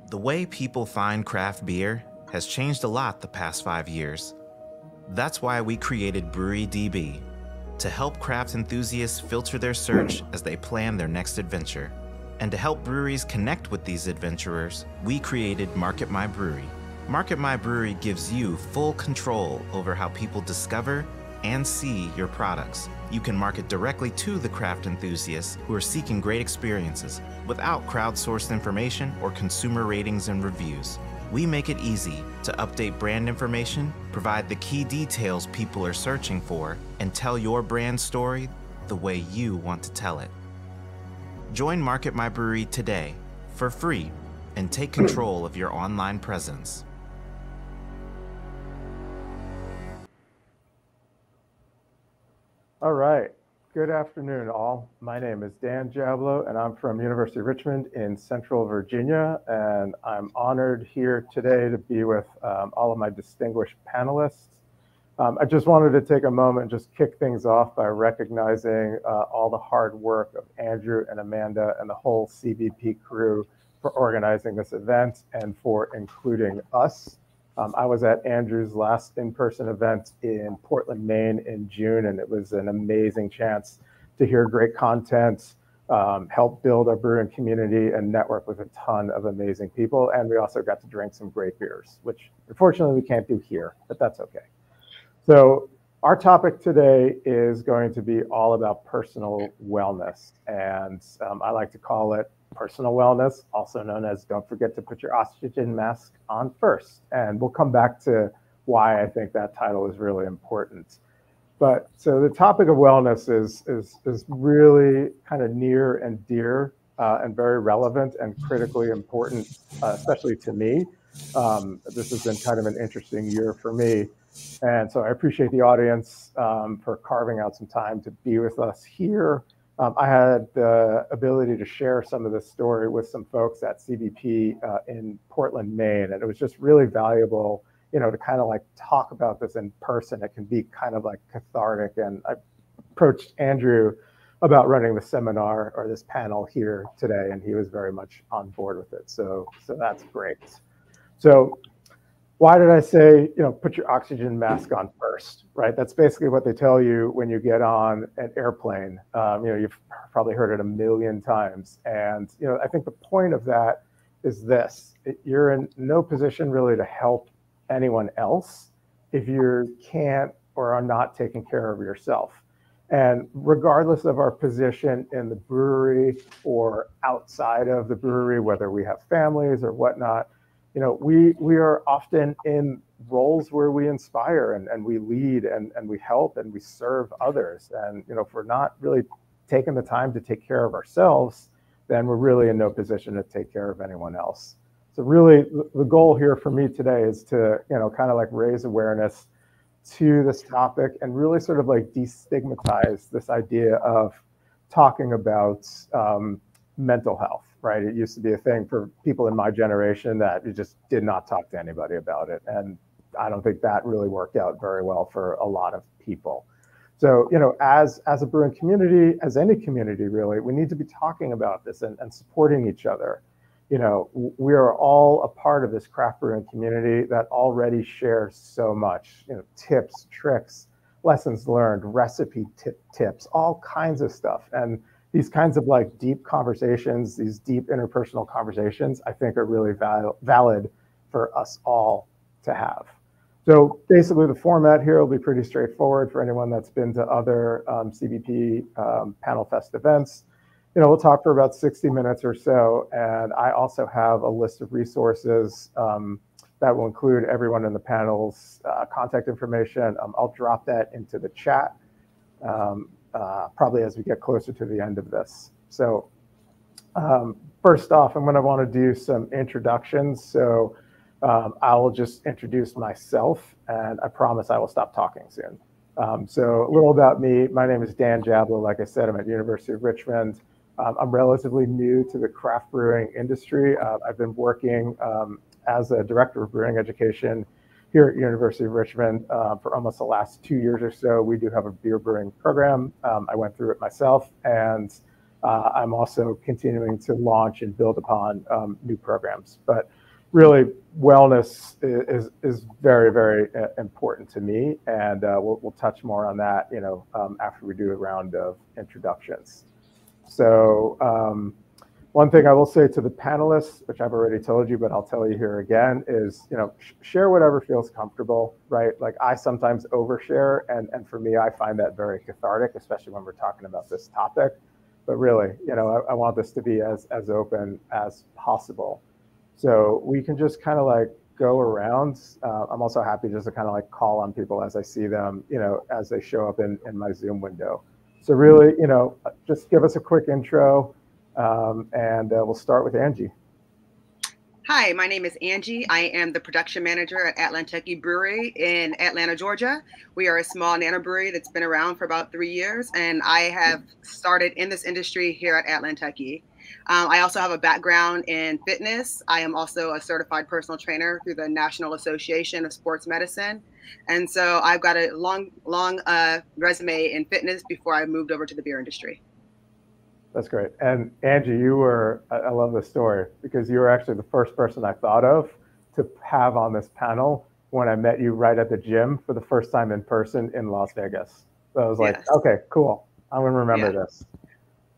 The way people find craft beer has changed a lot the past 5 years. That's why we created BreweryDB, to help craft enthusiasts filter their search as they plan their next adventure. And to help breweries connect with these adventurers, we created Market My Brewery. Market My Brewery gives you full control over how people discover and see your products. You can market directly to the craft enthusiasts who are seeking great experiences without crowdsourced information or consumer ratings and reviews. We make it easy to update brand information, provide the key details people are searching for, and tell your brand story the way you want to tell it. Join Market My Brewery today for free and take control of your online presence. All right. Good afternoon, all. My name is Dan Jablow, and I'm from University of Richmond in Central Virginia, and I'm honored here today to be with all of my distinguished panelists. I just wanted to take a moment and just kick things off by recognizing all the hard work of Andrew and Amanda and the whole CBP crew for organizing this event and for including us. I was at Andrew's last in-person event in Portland, Maine in June, and it was an amazing chance to hear great content, help build our brewing community, and network with a ton of amazing people. And we also got to drink some great beers, which unfortunately we can't do here, but that's okay. So our topic today is going to be all about personal wellness, and I like to call it personal wellness, also known as don't forget to put your oxygen mask on first. And we'll come back to why I think that title is really important. But so the topic of wellness is really kind of near and dear and very relevant and critically important, especially to me. This has been kind of an interesting year for me. And so I appreciate the audience for carving out some time to be with us here. I had the ability to share some of this story with some folks at CBP in Portland, Maine, and it was just really valuable, you know, to kind of like talk about this in person. It can be kind of like cathartic. And I approached Andrew about running the seminar or this panel here today, and he was very much on board with it. So that's great. So why did I say, you know, put your oxygen mask on first, right? That's basically what they tell you when you get on an airplane. You know, you've probably heard it a million times. And, you know, I think the point of that is this: you're in no position really to help anyone else if you can't or are not taking care of yourself. And regardless of our position in the brewery or outside of the brewery, whether we have families or whatnot, you know, we are often in roles where we inspire and we lead and we help and we serve others. And, you know, if we're not really taking the time to take care of ourselves, then we're really in no position to take care of anyone else. So really the goal here for me today is to, you know, kind of like raise awareness to this topic and really sort of like destigmatize this idea of talking about mental health. Right. It used to be a thing for people in my generation that you just did not talk to anybody about it. And I don't think that really worked out very well for a lot of people. So, you know, as a brewing community, as any community, really, we need to be talking about this and supporting each other. You know, we are all a part of this craft brewing community that already shares so much, you know, tips, tricks, lessons learned, recipe tips, all kinds of stuff. And these kinds of like deep conversations, these deep interpersonal conversations, I think are really valid for us all to have. So basically the format here will be pretty straightforward for anyone that's been to other CBP Panel Fest events. You know, we'll talk for about 60 minutes or so. And I also have a list of resources that will include everyone in the panel's contact information. I'll drop that into the chat. Probably as we get closer to the end of this. So first off, I'm going to want to do some introductions. So I'll just introduce myself, and I promise I will stop talking soon. So a little about me. My name is Dan Jablow. Like I said, I'm at University of Richmond. I'm relatively new to the craft brewing industry. I've been working as a director of brewing education here at University of Richmond for almost the last 2 years or so. We do have a beer brewing program. I went through it myself, and I'm also continuing to launch and build upon new programs. But really, wellness is very, very important to me, and we'll touch more on that, after we do a round of introductions. So one thing I will say to the panelists, which I've already told you, but I'll tell you here again, is, share whatever feels comfortable, right? Like I sometimes overshare, and for me, I find that very cathartic, especially when we're talking about this topic. But really, I want this to be as open as possible. So we can just kind of like go around. I'm also happy just to kind of like call on people as I see them, as they show up in my Zoom window. So really, just give us a quick intro, and we'll start with Angie. Hi, my name is Angie. I am the production manager at Atlantucky Brewery in Atlanta, Georgia. We are a small nano brewery that's been around for about 3 years, and I have started in this industry here at Atlantucky. I also have a background in fitness. I am also a certified personal trainer through the National Association of Sports Medicine. And so I've got a long resume in fitness before I moved over to the beer industry. That's great. And Angie, I love this story because you were actually the first person I thought of to have on this panel when I met you right at the gym for the first time in person in Las Vegas. So I was like, yes. Okay, cool. I'm going to remember this.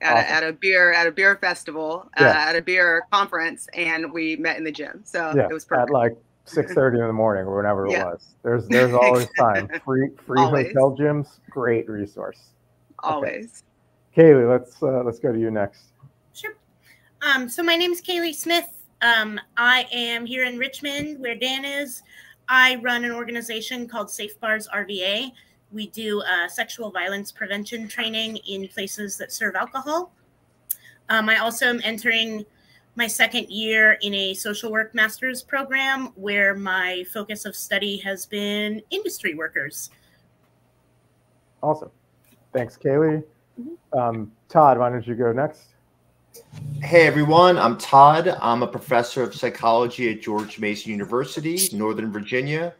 At a beer festival, at a beer conference, and we met in the gym. So it was perfect. At like 6:30 in the morning or whenever it was. There's always time. Free hotel gyms, great resource. Always. Okay. Kailie, let's go to you next. Sure. So my name is Kailie Smith. I am here in Richmond, where Dan is. I run an organization called Safe Bars RVA. We do sexual violence prevention training in places that serve alcohol. I also am entering my second year in a social work master's program where my focus of study has been industry workers. Awesome. Thanks, Kailie. Todd, why don't you go next? Hey, everyone. I'm Todd. I'm a professor of psychology at George Mason University, Northern Virginia.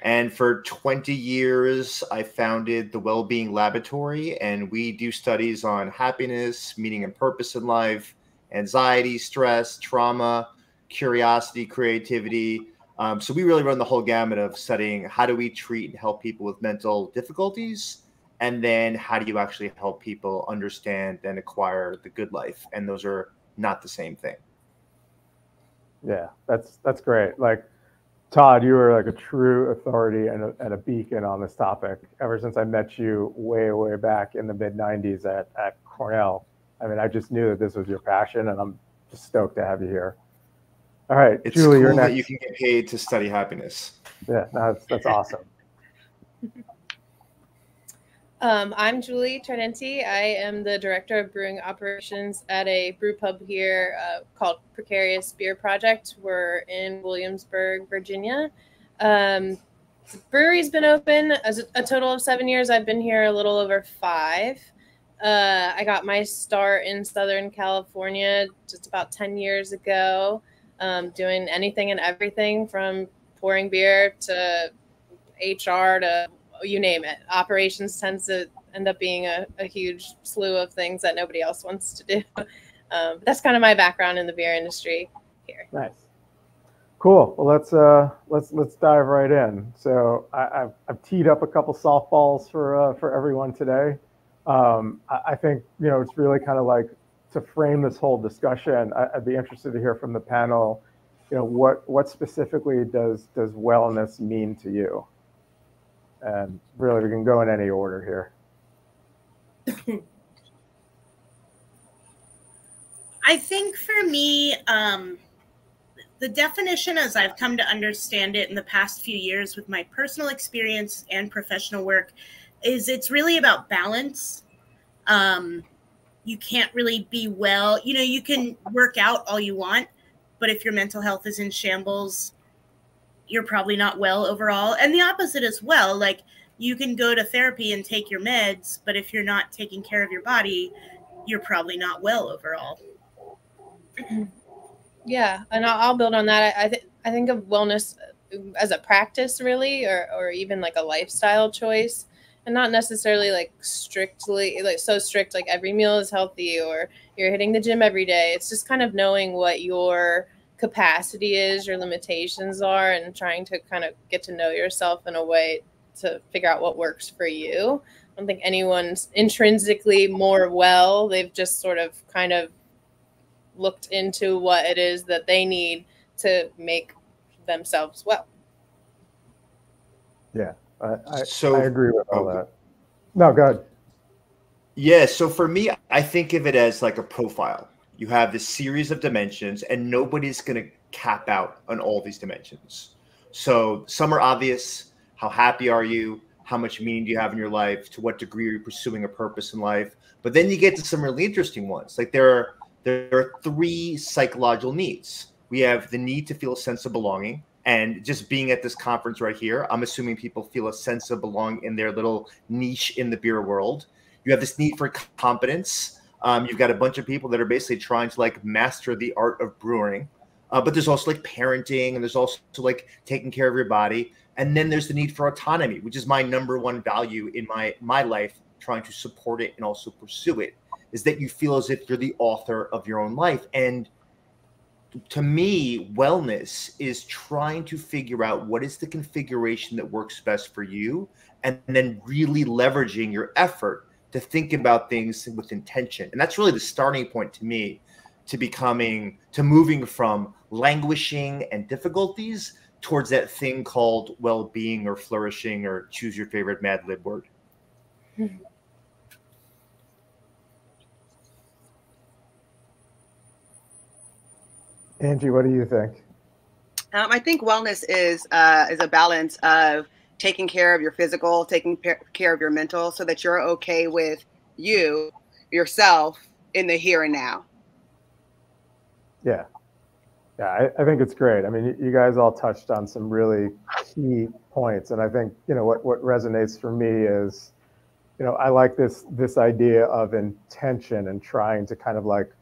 And for 20 years, I founded the Wellbeing Laboratory, and we do studies on happiness, meaning and purpose in life, anxiety, stress, trauma, curiosity, creativity. So we really run the whole gamut of studying how do we treat and help people with mental difficulties, and then how do you actually help people understand and acquire the good life? And those are not the same thing. Yeah, that's great. Like, Todd, you were like a true authority and a beacon on this topic ever since I met you way back in the mid-90s at Cornell. I mean, I just knew that this was your passion, and I'm just stoked to have you here. All right, it's Julie, cool you're next. That you can get paid to study happiness. Yeah, that's awesome. I'm Julie Tridente. I am the director of brewing operations at a brew pub here called Precarious Beer Project. We're in Williamsburg, Virginia. The brewery's been open a total of 7 years. I've been here a little over 5. I got my start in Southern California just about 10 years ago, doing anything and everything from pouring beer to HR to you name it. Operations tends to end up being a huge slew of things that nobody else wants to do. That's kind of my background in the beer industry here. Nice. Cool. Well, let's dive right in. So I've teed up a couple softballs for everyone today. I think, it's really kind of like to frame this whole discussion. I'd be interested to hear from the panel, what specifically does wellness mean to you? And really, we can go in any order here. I think for me, the definition as I've come to understand it in the past few years with my personal experience and professional work is it's really about balance. You can't really be well. You can work out all you want, but if your mental health is in shambles, you're probably not well overall. And the opposite as well. Like, you can go to therapy and take your meds, but if you're not taking care of your body, you're probably not well overall. Yeah, and I'll build on that. I think of wellness as a practice, really, or even like a lifestyle choice. and not necessarily like strictly like so strict, like every meal is healthy or you're hitting the gym every day. It's just kind of knowing what your capacity is, your limitations are, and trying to kind of get to know yourself in a way to figure out what works for you. I don't think anyone's intrinsically more well. They've just sort of kind of looked into what it is that they need to make themselves well. Yeah, I agree with all that. No, go ahead. Yeah, so for me, I think of it as like a profile. You have this series of dimensions, and nobody's going to cap out on all these dimensions. So some are obvious. How happy are you? How much meaning do you have in your life? To what degree are you pursuing a purpose in life? But then you get to some really interesting ones. Like there are 3 psychological needs. We have the need to feel a sense of belonging. And just being at this conference right here, I'm assuming people feel a sense of belonging in their little niche in the beer world. You have this need for competence. You've got a bunch of people that are basically trying to like master the art of brewing. But there's also like parenting, and there's also like taking care of your body. And then there's the need for autonomy, which is my #1 value in my life, trying to support it and also pursue it, is that you feel as if you're the author of your own life. And to me, wellness is trying to figure out what is the configuration that works best for you, and then really leveraging your effort to think about things with intention. And that's really the starting point to me to moving from languishing and difficulties towards that thing called well-being or flourishing, or choose your favorite Mad Lib word. Angie, what do you think? I think wellness is a balance of taking care of your physical, taking care of your mental, so that you're okay with yourself in the here and now. Yeah. Yeah, I think it's great. I mean, you guys all touched on some really key points. And I think, what resonates for me is, I like this idea of intention and trying to kind of like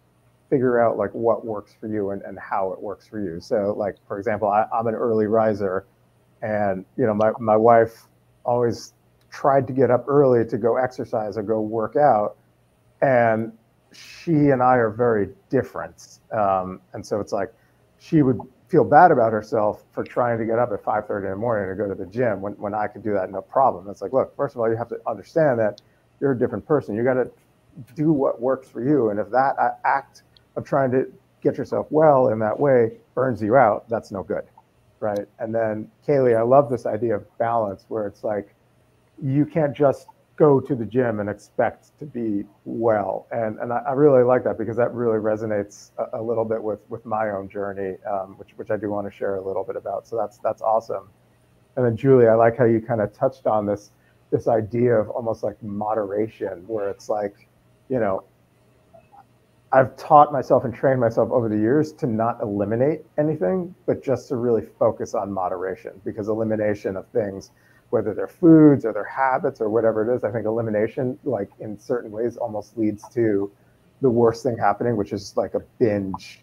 figure out like what works for you and how it works for you. So like, for example, I'm an early riser, and, my wife always tried to get up early to go exercise or go work out. And she and I are very different. And so it's like, she would feel bad about herself for trying to get up at 5:30 in the morning to go to the gym when I could do that, no problem. It's like, look, first of all, you have to understand that you're a different person. You got to do what works for you. And if that act of trying to get yourself well in that way burns you out, that's no good, right? And then, Kailie, I love this idea of balance, where it's like, you can't just go to the gym and expect to be well. And I really like that, because that really resonates a little bit with my own journey, which I do want to share a little bit about. So that's awesome. And then, Julie, I like how you kind of touched on this idea of almost like moderation, where it's like, I've taught myself and trained myself over the years to not eliminate anything, but just to really focus on moderation, because elimination of things, whether they're foods or their habits or whatever it is, I think elimination, like in certain ways, almost leads to the worst thing happening, which is like a binge,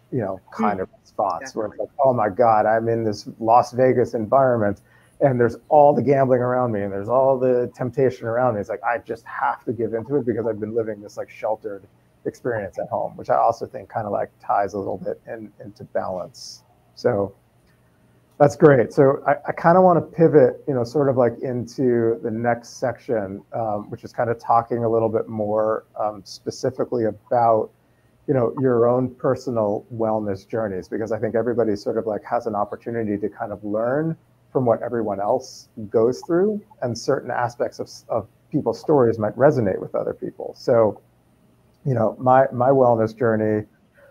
kind of response, where it's like, oh my God, I'm in this Las Vegas environment, and there's all the gambling around me, and there's all the temptation around me. It's like, I just have to give into it, because I've been living this like sheltered experience at home, which I also think kind of like ties a little bit into balance. So that's great. So I kind of want to pivot, sort of like into the next section, which is kind of talking a little bit more specifically about, your own personal wellness journeys, because I think everybody sort of like has an opportunity to kind of learn from what everyone else goes through, and certain aspects of people's stories might resonate with other people. So, my wellness journey,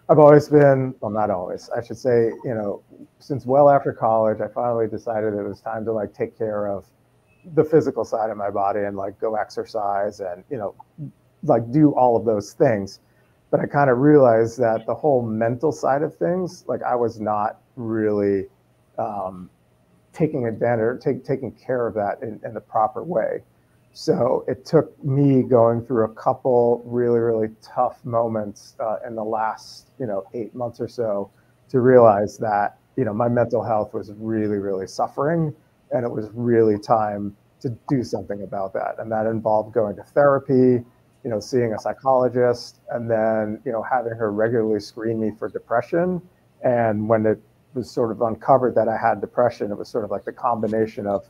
I've always been, well, not always, I should say, since well after college, I finally decided it was time to like take care of the physical side of my body and like go exercise and, like do all of those things. But I kind of realized that the whole mental side of things, like I was not really taking advantage or taking care of that in the proper way. So it took me going through a couple really, really tough moments in the last, 8 months or so to realize that, my mental health was really, really suffering. And it was really time to do something about that. And that involved going to therapy, seeing a psychologist, and then, having her regularly screen me for depression. And when it was sort of uncovered that I had depression, it was sort of like the combination of,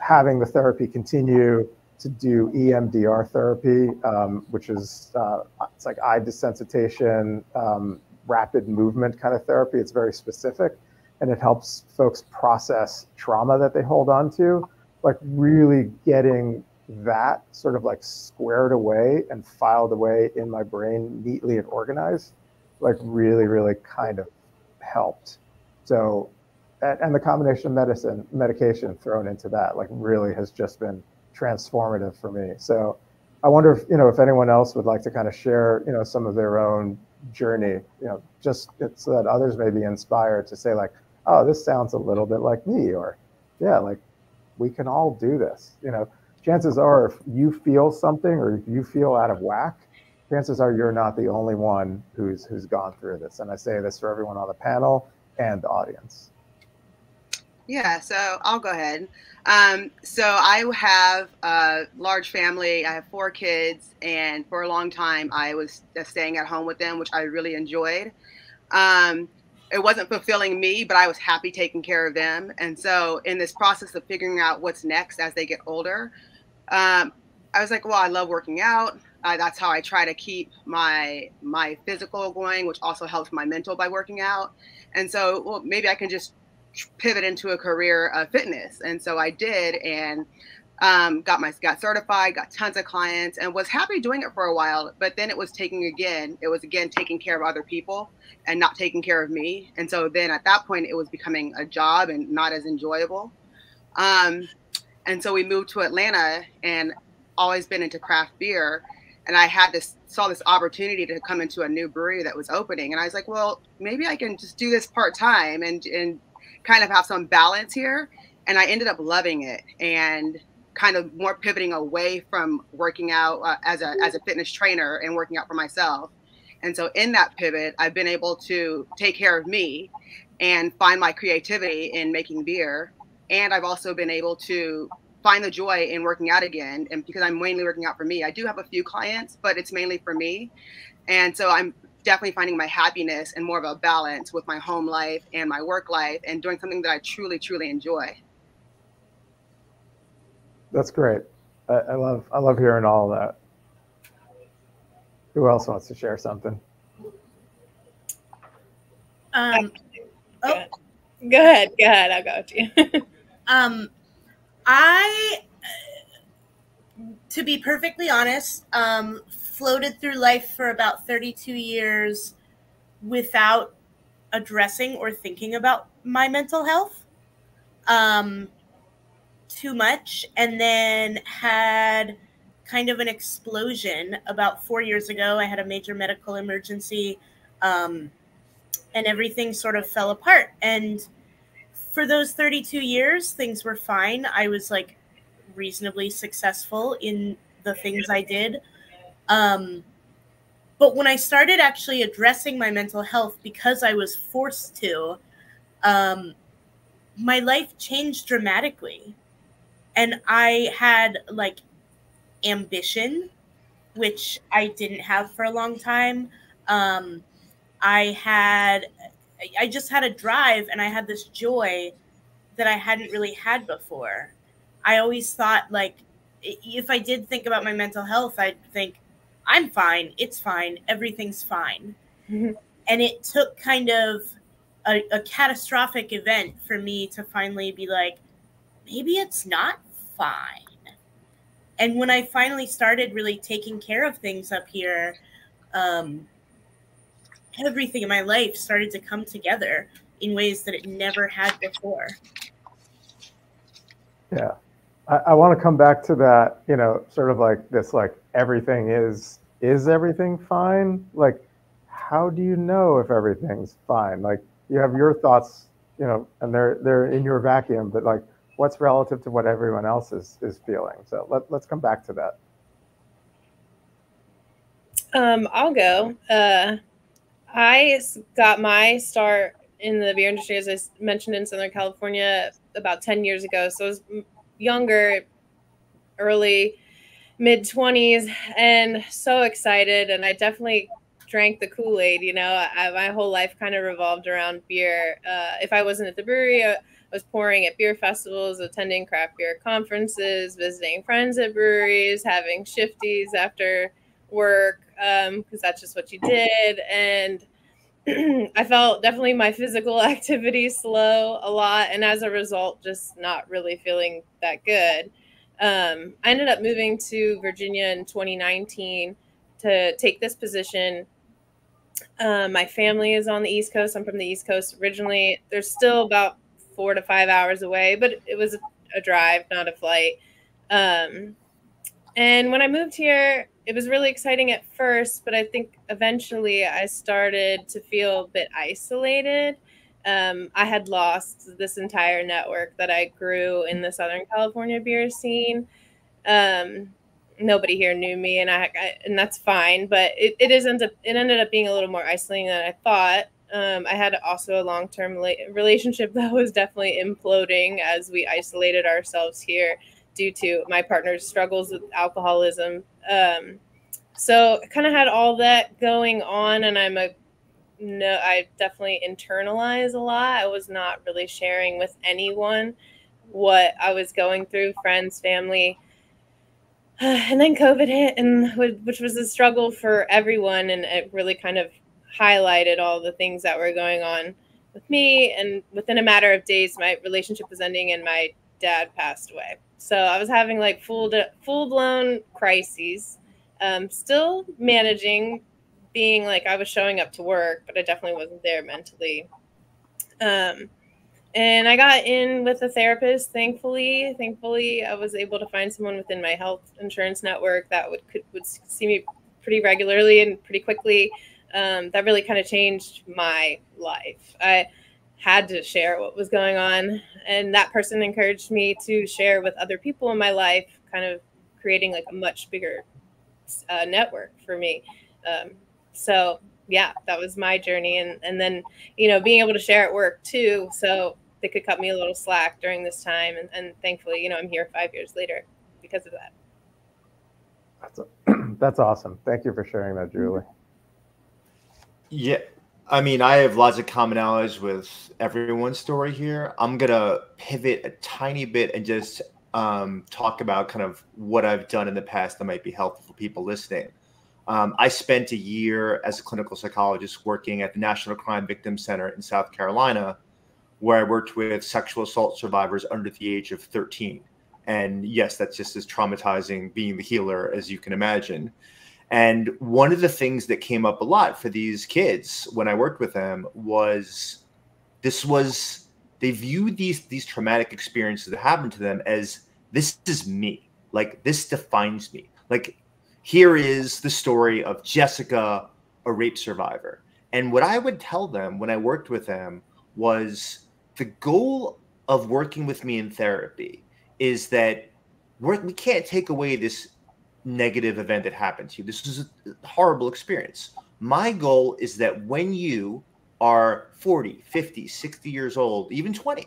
having the therapy continue, to do EMDR therapy, which is, it's like eye desensitization, rapid movement kind of therapy. It's very specific, and it helps folks process trauma that they hold on to, like really getting that sort of like squared away and filed away in my brain neatly and organized, like really kind of helped. So, and the combination of medication thrown into that, like really has just been transformative for me. So I wonder if, if anyone else would like to kind of share, some of their own journey, just so that others may be inspired to say like, oh, this sounds a little bit like me, or yeah, like we can all do this. Chances are if you feel something or if you feel out of whack, chances are you're not the only one who's gone through this. And I say this for everyone on the panel and the audience. Yeah, so I'll go ahead. So I have a large family. I have 4 kids, and for a long time I was just staying at home with them, which I really enjoyed. It wasn't fulfilling me, but I was happy taking care of them. And so in this process of figuring out what's next as they get older, I was like, well, I love working out. That's how I try to keep my physical going, which also helps my mental by working out. And so, well, maybe I can just pivot into a career of fitness. And so I did, and got certified, got tons of clients, and was happy doing it for a while. But then it was taking taking care of other people and not taking care of me. And so then at that point, it was becoming a job and not as enjoyable. And so we moved to Atlanta, and always been into craft beer. And I saw this opportunity to come into a new brewery that was opening. And I was like, well, maybe I can just do this part-time and kind of have some balance here. And I ended up loving it, and kind of more pivoting away from working out as a fitness trainer and working out for myself. And so in that pivot, I've been able to take care of me and find my creativity in making beer. And I've also been able to find the joy in working out again. And because I'm mainly working out for me, I do have a few clients, but it's mainly for me. And so I'm definitely finding my happiness and more of a balance with my home life and my work life, and doing something that I truly, truly enjoy. That's great. I love hearing all of that. Who else wants to share something? Go ahead. I'll go to you. To be perfectly honest, floated through life for about 32 years without addressing or thinking about my mental health too much, and then had kind of an explosion about 4 years ago. I had a major medical emergency, and everything sort of fell apart. And for those 32 years, things were fine. I was like reasonably successful in the things I did. But when I started actually addressing my mental health, because I was forced to, my life changed dramatically. And I had like ambition, which I didn't have for a long time. I just had a drive, and I had this joy that I hadn't really had before. I always thought, like, if I did think about my mental health, I'd think, I'm fine, it's fine, everything's fine. Mm-hmm. And it took kind of a catastrophic event for me to finally be like, maybe it's not fine. And when I finally started really taking care of things up here, everything in my life started to come together in ways that it never had before. Yeah. I want to come back to that, sort of like this, like everything is everything fine? Like, how do you know if everything's fine? Like, you have your thoughts, and they're in your vacuum, but like, what's relative to what everyone else is feeling? So let's come back to that. I'll go. I got my start in the beer industry, as I mentioned, in Southern California about 10 years ago. So it was younger, early mid-20s, and so excited. And I definitely drank the Kool-Aid. My whole life kind of revolved around beer. If I wasn't at the brewery, I was pouring at beer festivals, attending craft beer conferences, visiting friends at breweries, having shifties after work, because that's just what you did. And I felt definitely my physical activity slow a lot, and as a result, just not really feeling that good. I ended up moving to Virginia in 2019 to take this position. My family is on the East Coast. I'm from the East Coast originally. They're still about 4 to 5 hours away, but it was a drive, not a flight. And when I moved here, it was really exciting at first, but I think eventually I started to feel a bit isolated. I had lost this entire network that I grew in the Southern California beer scene. Nobody here knew me, and and that's fine, but it ended up being a little more isolating than I thought. I had also a long-term relationship that was definitely imploding as we isolated ourselves here due to my partner's struggles with alcoholism. So I kind of had all that going on, and I definitely internalize a lot. I was not really sharing with anyone what I was going through, friends, family. And then COVID hit, and which was a struggle for everyone, and it really kind of highlighted all the things that were going on with me. And within a matter of days, my relationship was ending, and my dad passed away. So I was having like full-blown crises. Still managing, being like I was showing up to work, but I definitely wasn't there mentally. And I got in with a therapist, thankfully. Thankfully, I was able to find someone within my health insurance network that would see me pretty regularly and pretty quickly. That really kind of changed my life. I had to share what was going on, and that person encouraged me to share with other people in my life, kind of creating like a much bigger network for me. So yeah, that was my journey. And then, being able to share at work too. So they could cut me a little slack during this time. And thankfully, I'm here 5 years later because of that. That's awesome. Thank you for sharing that, Julie. Yeah. I mean, I have lots of commonalities with everyone's story here. I'm going to pivot a tiny bit and just talk about kind of what I've done in the past that might be helpful for people listening. I spent a year as a clinical psychologist working at the National Crime Victims Center in South Carolina, where I worked with sexual assault survivors under the age of 13. And yes, that's just as traumatizing being the healer as you can imagine. And one of the things that came up a lot for these kids when I worked with them was they viewed these traumatic experiences that happened to them as, this is me, like this defines me. Like, here is the story of Jessica, a rape survivor. And what I would tell them when I worked with them was, the goal of working with me in therapy is that we can't take away this negative event that happened to you. This is a horrible experience. My goal is that when you are 40, 50, 60 years old, even 20,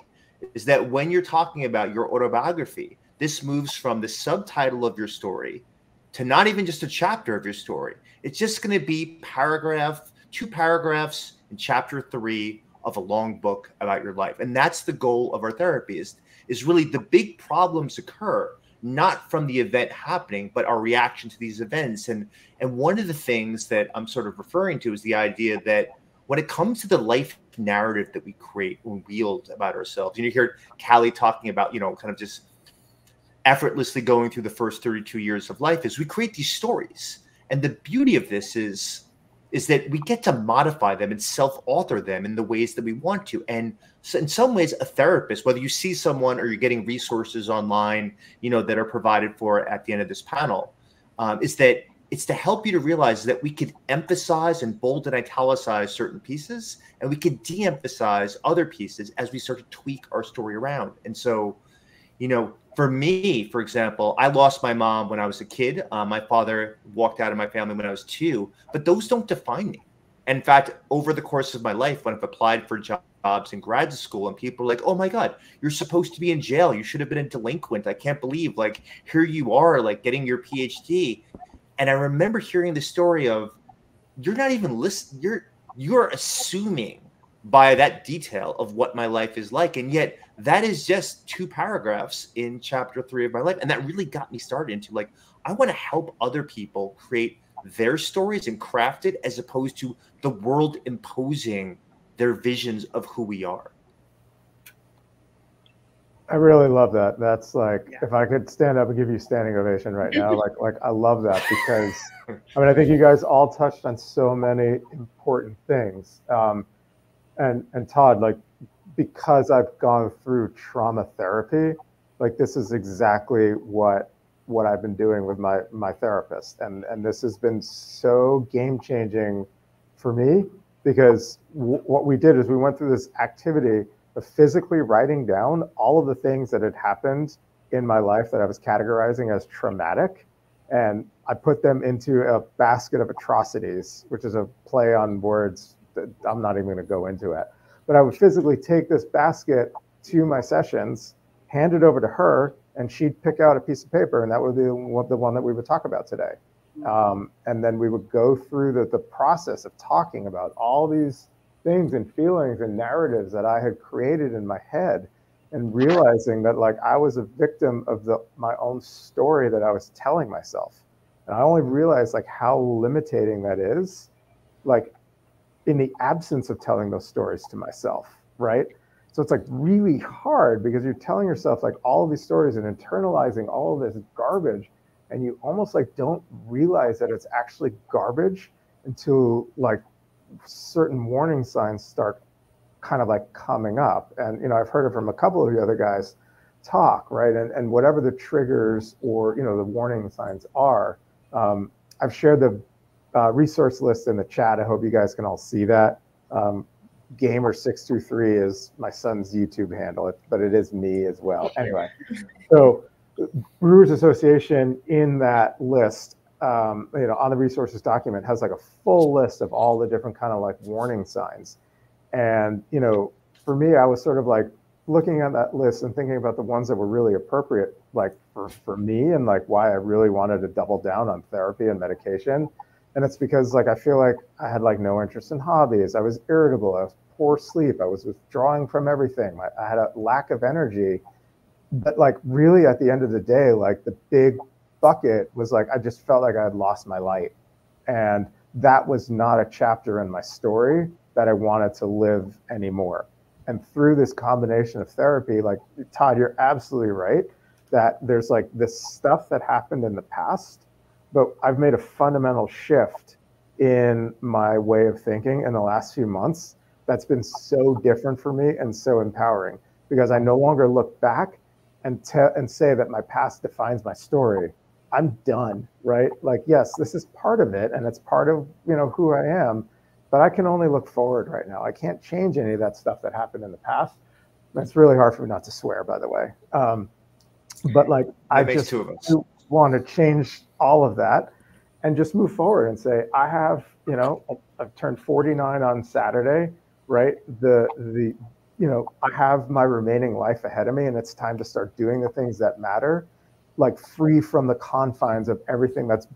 is that when you're talking about your autobiography, this moves from the subtitle of your story to not even just a chapter of your story. It's just going to be 2 paragraphs in chapter 3 of a long book about your life. And that's the goal of our therapy, is really the big problems occur not from the event happening, but our reaction to these events. And one of the things that I'm sort of referring to is the idea that when it comes to the life narrative that we create or wield about ourselves, you hear Kailie talking about, kind of just effortlessly going through the first 32 years of life, is we create these stories. And the beauty of this is that we get to modify them and self-author them in the ways that we want to. And so in some ways, a therapist, whether you see someone or you're getting resources online, that are provided for at the end of this panel, is that it's to help you to realize that we could emphasize and bold and italicize certain pieces, and we could de-emphasize other pieces as we start to tweak our story around. And so, for me, for example, I lost my mom when I was a kid. My father walked out of my family when I was 2, but those don't define me. And in fact, over the course of my life, when I've applied for jobs jobs in graduate school, and people are like, oh my God, you're supposed to be in jail. You should have been a delinquent. I can't believe, like, here you are, like, getting your PhD. And I remember hearing the story of, you're not even listening. You're assuming by that detail of what my life is like. And yet that is just 2 paragraphs in chapter 3 of my life. And that really got me started into, like, I want to help other people create their stories and craft it, as opposed to the world imposing their visions of who we are. I really love that. That's like, if I could stand up and give you a standing ovation right now, like I love that, because I mean, I think you guys all touched on so many important things. And Todd, like, because I've gone through trauma therapy, like, this is exactly what I've been doing with my therapist. And this has been so game changing for me, because what we did is we went through this activity of physically writing down all of the things that had happened in my life that I was categorizing as traumatic. And I put them into a basket of atrocities, which is a play on words that I'm not even going to go into it. But I would physically take this basket to my sessions, hand it over to her, and she'd pick out a piece of paper, and that would be the one that we would talk about today. And then we would go through the process of talking about all these things and feelings and narratives that I had created in my head, and realizing that, like, I was a victim of my own story that I was telling myself. And I only realized, like, how limiting that is, like, in the absence of telling those stories to myself, right? So it's, like, really hard, because you're telling yourself, like, all of these stories and internalizing all of this garbage, and you almost, like, don't realize that it's actually garbage until, like, certain warning signs start kind of, like, coming up. And, you know, I've heard it from a couple of the other guys talk, right? And whatever the triggers or, you know, the warning signs are, I've shared the resource list in the chat. I hope you guys can all see that. Gamer623 is my son's YouTube handle, but it is me as well. Anyway, so Brewers Association in that list, you know, on the resources document has, like, a full list of all the different kind of, like, warning signs. And, you know, for me, I was sort of, like, looking at that list and thinking about the ones that were really appropriate, like, for me, and, like, why I really wanted to double down on therapy and medication. And it's because, like, I feel like I had, like, no interest in hobbies. I was irritable. I was poor sleep. I was withdrawing from everything. I had a lack of energy. But, like, really at the end of the day, like, the big bucket was, like, I just felt like I had lost my light. And that was not a chapter in my story that I wanted to live anymore. And through this combination of therapy, like, Todd, you're absolutely right that there's, like, this stuff that happened in the past, but I've made a fundamental shift in my way of thinking in the last few months that's been so different for me and so empowering, because I no longer look back and say that my past defines my story. I'm done, right? Like, yes, this is part of it, and it's part of, you know, who I am, but I can only look forward right now. I can't change any of that stuff that happened in the past. It's really hard for me not to swear, by the way. But, like, I just want to change all of that and just move forward and say, I have, you know, I've turned 49 on Saturday, right? You know, I have my remaining life ahead of me, and it's time to start doing the things that matter, like, free from the confines of everything that's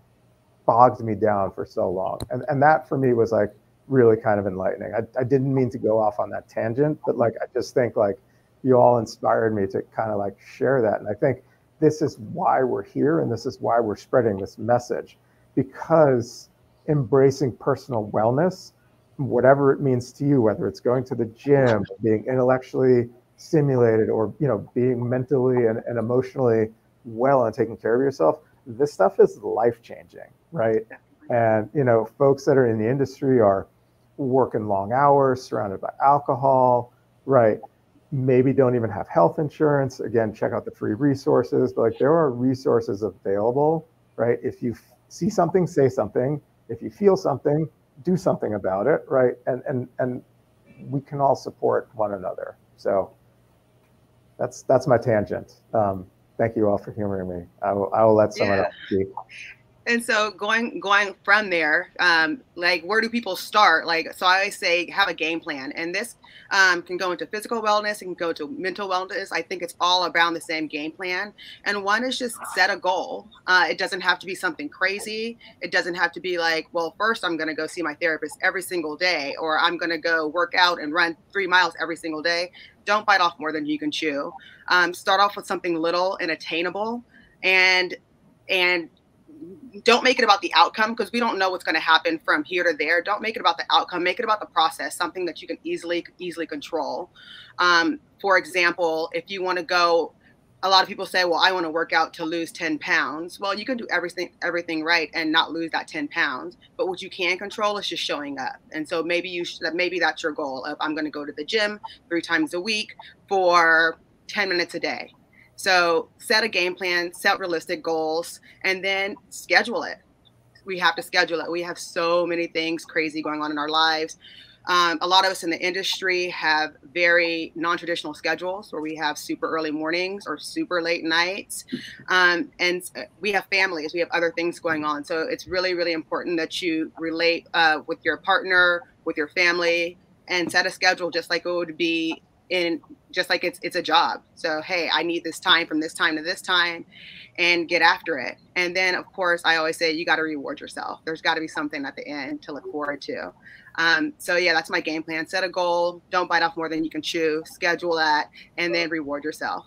bogged me down for so long. And that for me was, like, really kind of enlightening. I didn't mean to go off on that tangent, but, like, I just think, like, you all inspired me to kind of, like, share that. And I think this is why we're here, and this is why we're spreading this message, because embracing personal wellness, whatever it means to you, whether it's going to the gym, being intellectually stimulated, or, you know, being mentally and emotionally well and taking care of yourself, this stuff is life-changing, right? And, you know, folks that are in the industry are working long hours, surrounded by alcohol, right? Maybe don't even have health insurance. Again, check out the free resources, but, like, there are resources available, right? If you see something, say something. If you feel something, do something about it, right? And we can all support one another. So that's my tangent. Thank you all for humoring me. I will let someone else speak. And so going from there, like where do people start? Like, so I always say have a game plan, and this can go into physical wellness, it can go to mental wellness. I think it's all around the same game plan. And one is just set a goal. It doesn't have to be something crazy. It doesn't have to be like, well, first I'm going to go see my therapist every single day, or I'm going to go work out and run 3 miles every single day. Don't bite off more than you can chew. Start off with something little and attainable, and don't make it about the outcome, because we don't know what's going to happen from here to there. Don't make it about the outcome. Make it about the process, something that you can easily control. For example, if you want to go, a lot of people say, well, I want to work out to lose 10 pounds. Well, you can do everything right and not lose that 10 pounds. But what you can control is just showing up. And so maybe maybe that's your goal of, I'm going to go to the gym 3 times a week for 10 minutes a day. So set a game plan, set realistic goals, and then schedule it. We have to schedule it. We have so many things crazy going on in our lives. A lot of us in the industry have very non-traditional schedules where we have super early mornings or super late nights. And we have families, we have other things going on. So it's really, really important that you relate with your partner, with your family, and set a schedule just like it would be just like it's a job. So, hey, I need this time from this time to this time, and get after it. And then, of course, I always say you got to reward yourself. There's got to be something at the end to look forward to. So yeah, that's my game plan. Set a goal. Don't bite off more than you can chew. Schedule that, and then reward yourself.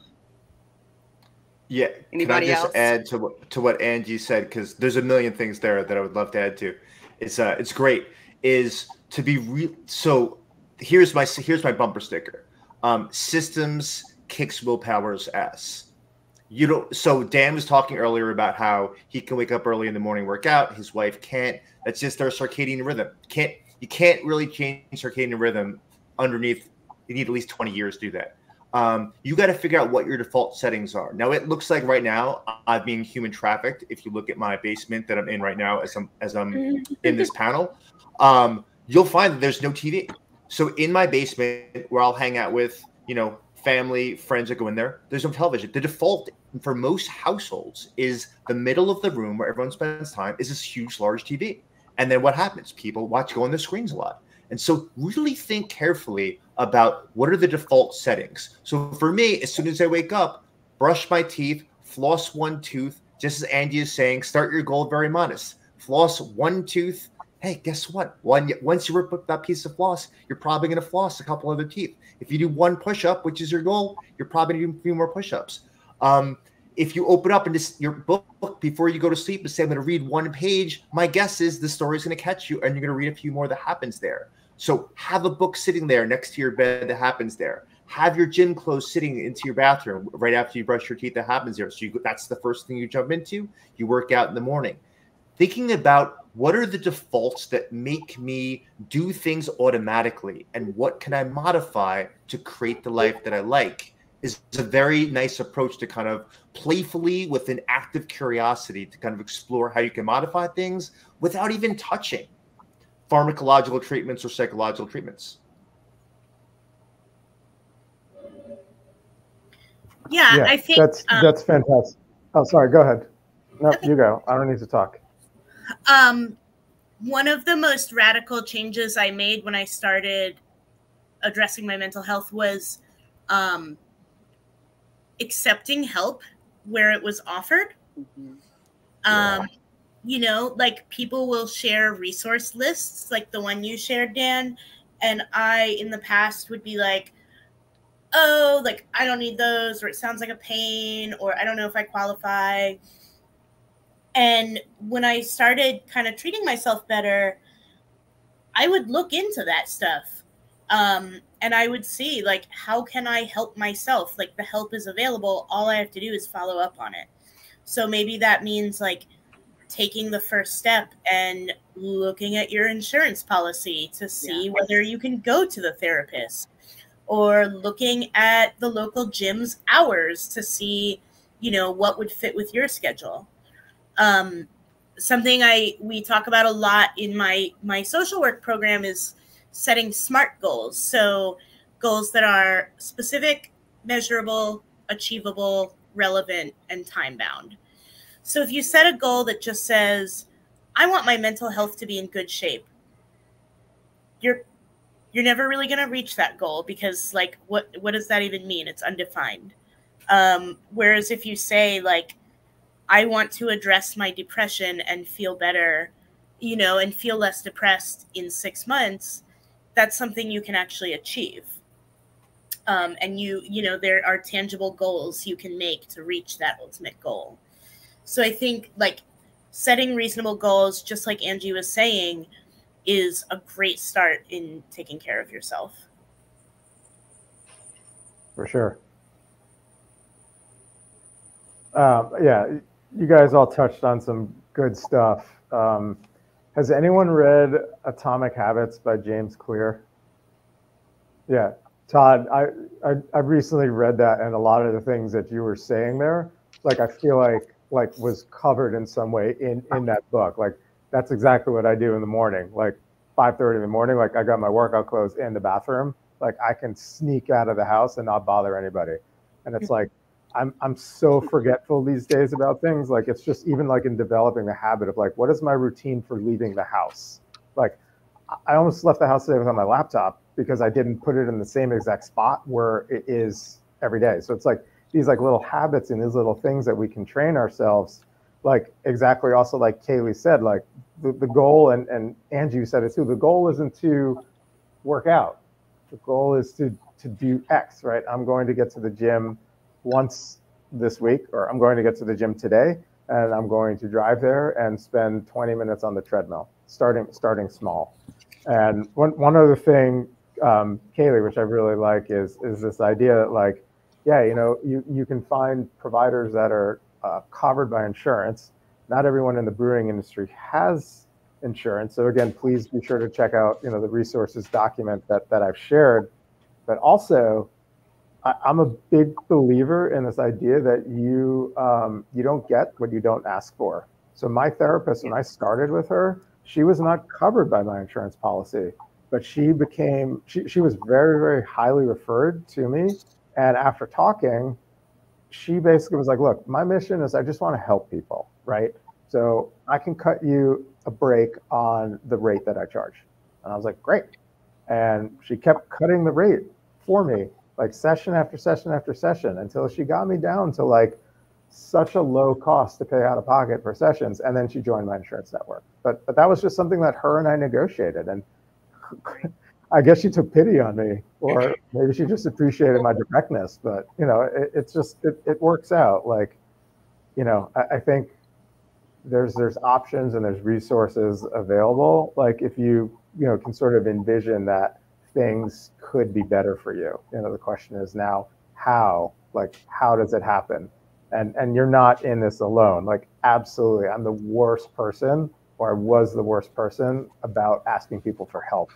Yeah. Anybody Can I just else? add to what Angie said? Because there's a million things there that I would love to add to. It's great. Is to be real. So here's my bumper sticker. Systems kicks willpower's ass. So Dan was talking earlier about how he can wake up early in the morning, work out. His wife can't. That's just their circadian rhythm. You can't really change circadian rhythm underneath. You need at least 20 years to do that. You got to figure out what your default settings are. Now it looks like right now I'm being human trafficked. If you look at my basement that I'm in right now, as I'm in this panel, you'll find that there's no TV. So in my basement where I'll hang out with, family, friends that go in there, there's no television. The default for most households is the middle of the room where everyone spends time is this huge, large TV. And then what happens? People go on their screens a lot. And so really think carefully about what are the default settings. So for me, as soon as I wake up, brush my teeth, floss one tooth, just as Angie is saying, start your goal very modest. Floss one tooth. Hey, guess what? Once you rip up that piece of floss, you're probably going to floss a couple other teeth. If you do one push-up, which is your goal, you're probably going to do a few more push-ups. If you open up your book before you go to sleep and say, I'm going to read one page, my guess is the story is going to catch you and you're going to read a few more that happens there. So have a book sitting there next to your bed that happens there. Have your gym clothes sitting into your bathroom right after you brush your teeth that happens there. So that's the first thing you jump into. You work out in the morning. Thinking about what are the defaults that make me do things automatically and what can I modify to create the life that I like is a very nice approach to kind of playfully, with an active curiosity, to kind of explore how you can modify things without even touching pharmacological treatments or psychological treatments. Yeah, I think that's fantastic. Oh, sorry. Go ahead. No, you go. I don't need to talk. One of the most radical changes I made when I started addressing my mental health was accepting help where it was offered. Like people will share resource lists like the one you shared, Dan. And I, in the past, would be like, oh, like, I don't need those, or it sounds like a pain, or I don't know if I qualify. And when I started kind of treating myself better, I would look into that stuff. And I would see, like, how can I help myself? Like, the help is available. All I have to do is follow up on it. So maybe that means, like, taking the first step and looking at your insurance policy to see whether you can go to the therapist, or looking at the local gym's hours to see, what would fit with your schedule. Something we talk about a lot in my social work program is setting SMART goals. So goals that are specific, measurable, achievable, relevant, and time bound. So if you set a goal that just says, I want my mental health to be in good shape, you're never really going to reach that goal, because like, what does that even mean? It's undefined. Whereas if you say like, I want to address my depression and feel better, you know, and feel less depressed in 6 months, that's something you can actually achieve. And you know, there are tangible goals you can make to reach that ultimate goal. So I think like setting reasonable goals, just like Angie was saying, is a great start in taking care of yourself. For sure. Yeah, you guys all touched on some good stuff. Has anyone read Atomic Habits by James Clear? Yeah, Todd, I recently read that, and a lot of the things that you were saying there, like I feel like was covered in some way in that book. Like that's exactly what I do in the morning. Like 5:30 in the morning, like I got my workout clothes in the bathroom. Like I can sneak out of the house and not bother anybody. And it's like I'm so forgetful these days about things. Like it's just even like in developing the habit of like, what is my routine for leaving the house? Like I almost left the house today without my laptop because I didn't put it in the same exact spot where it is every day. So it's like these like little habits and these little things that we can train ourselves. Like exactly also like Kailie said, like the goal, and Angie said it too, the goal isn't to work out. The goal is to do X, right? I'm going to get to the gym once this week, or I'm going to get to the gym today, and I'm going to drive there and spend 20 minutes on the treadmill, starting small. And one other thing, Kailie, which I really like, is this idea that like, yeah, you know, you can find providers that are covered by insurance. Not everyone in the brewing industry has insurance. So again, please be sure to check out, you know, the resources document that I've shared. But also, I'm a big believer in this idea that you don't get what you don't ask for. So my therapist, when I started with her, she was not covered by my insurance policy, but she was very, very highly referred to me. And after talking, she basically was like, look, my mission is I just want to help people, right? So I can cut you a break on the rate that I charge. And I was like, great. And she kept cutting the rate for me, like session after session after session, until she got me down to like such a low cost to pay out of pocket for sessions. And then she joined my insurance network. But that was just something that her and I negotiated. And I guess she took pity on me, or maybe she just appreciated my directness. But, you know, it works out. Like, you know, I think there's options and there's resources available. Like if you can sort of envision that things could be better for you. You know, the question is now how does it happen? And you're not in this alone. Like absolutely, I'm the worst person, or I was the worst person about asking people for help.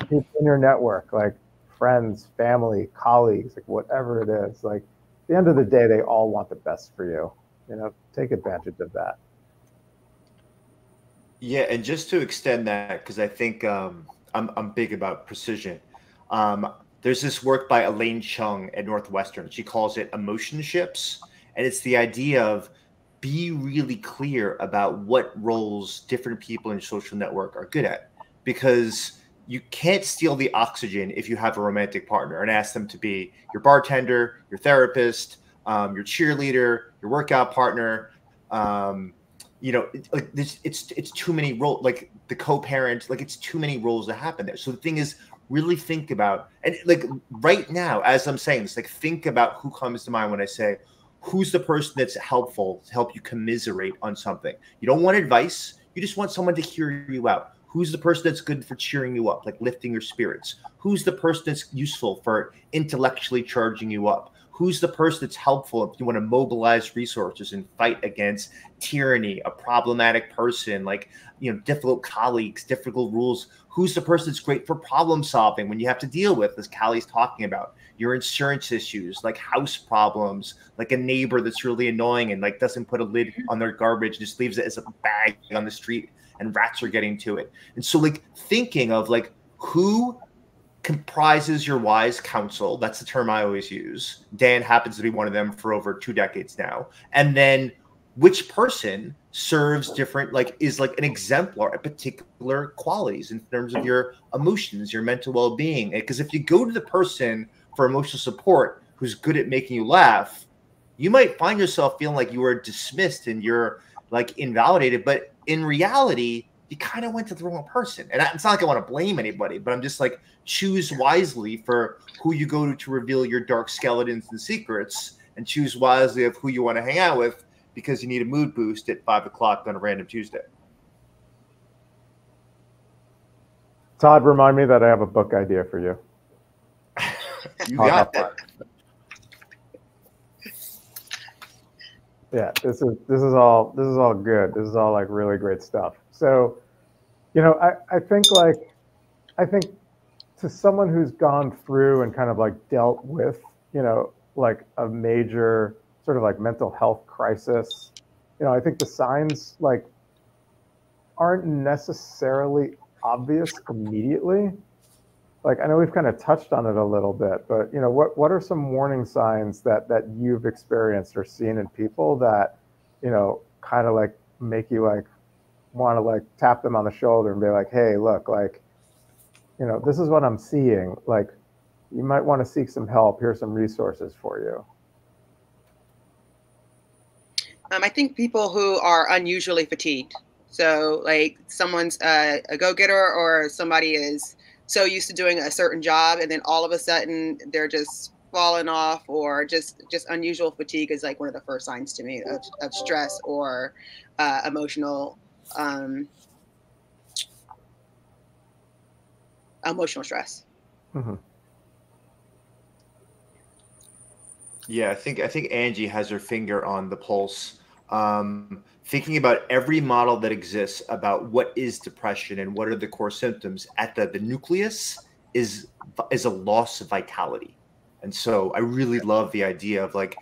People in your network, like friends, family, colleagues, like whatever it is, like at the end of the day, they all want the best for you. You know, take advantage of that. Yeah, and just to extend that, because I think I'm big about precision. There's this work by Elaine Chung at Northwestern. She calls it emotion ships, and it's the idea of be really clear about what roles different people in your social network are good at, because you can't steal the oxygen if you have a romantic partner and ask them to be your bartender, your therapist, your cheerleader, your workout partner. You know, like this, it's too many roles, like the co-parent, like it's too many roles that happen there. So the thing is, really think about, and like right now, as I'm saying this, like think about who comes to mind when I say, who's the person that's helpful to help you commiserate on something. You don't want advice. You just want someone to hear you out. Who's the person that's good for cheering you up, like lifting your spirits? Who's the person that's useful for intellectually charging you up? Who's the person that's helpful if you want to mobilize resources and fight against tyranny, a problematic person, like, you know, difficult colleagues, difficult rules? Who's the person that's great for problem solving when you have to deal with, as Kailie's talking about, your insurance issues, like house problems, like a neighbor that's really annoying and like doesn't put a lid on their garbage, just leaves it as a bag on the street and rats are getting to it. And so like thinking of like who comprises your wise counsel. That's the term I always use. Dan happens to be one of them for over 2 decades now. And then which person serves different, like is like an exemplar at particular qualities in terms of your emotions, your mental well-being. Because if you go to the person for emotional support who's good at making you laugh, you might find yourself feeling like you are dismissed and you're like invalidated. But in reality, you kind of went to the wrong person. And it's not like I want to blame anybody, but I'm just like, choose wisely for who you go to reveal your dark skeletons and secrets, and choose wisely of who you want to hang out with, because you need a mood boost at 5 o'clock on a random Tuesday. Todd, remind me that I have a book idea for you. You got that. Yeah, this is all good. This is all like really great stuff. So, you know, I think to someone who's gone through and kind of like dealt with, you know, like a major sort of like mental health crisis, you know, I think the signs like aren't necessarily obvious immediately. Like, I know we've kind of touched on it a little bit, but, you know, what are some warning signs that you've experienced or seen in people that, you know, kind of like make you like want to like tap them on the shoulder and be like, hey, look, like, you know, this is what I'm seeing. Like, you might want to seek some help. Here's some resources for you. I think people who are unusually fatigued. So like someone's a go-getter, or somebody is so used to doing a certain job, and then all of a sudden they're just falling off, or just unusual fatigue is like one of the first signs to me of stress or emotional stress. Mm-hmm. Yeah, I think Angie has her finger on the pulse. Thinking about every model that exists about what is depression and what are the core symptoms, at the nucleus is a loss of vitality. And so I really love the idea of like,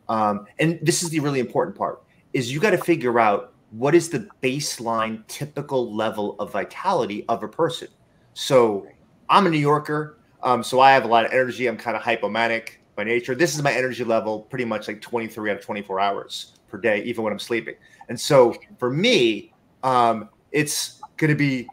and this is the really important part, is you got to figure out what is the baseline typical level of vitality of a person. So I'm a New Yorker, so I have a lot of energy. I'm kind of hypomanic by nature. This is my energy level pretty much like 23 out of 24 hours per day, even when I'm sleeping. And so for me, it's going to be,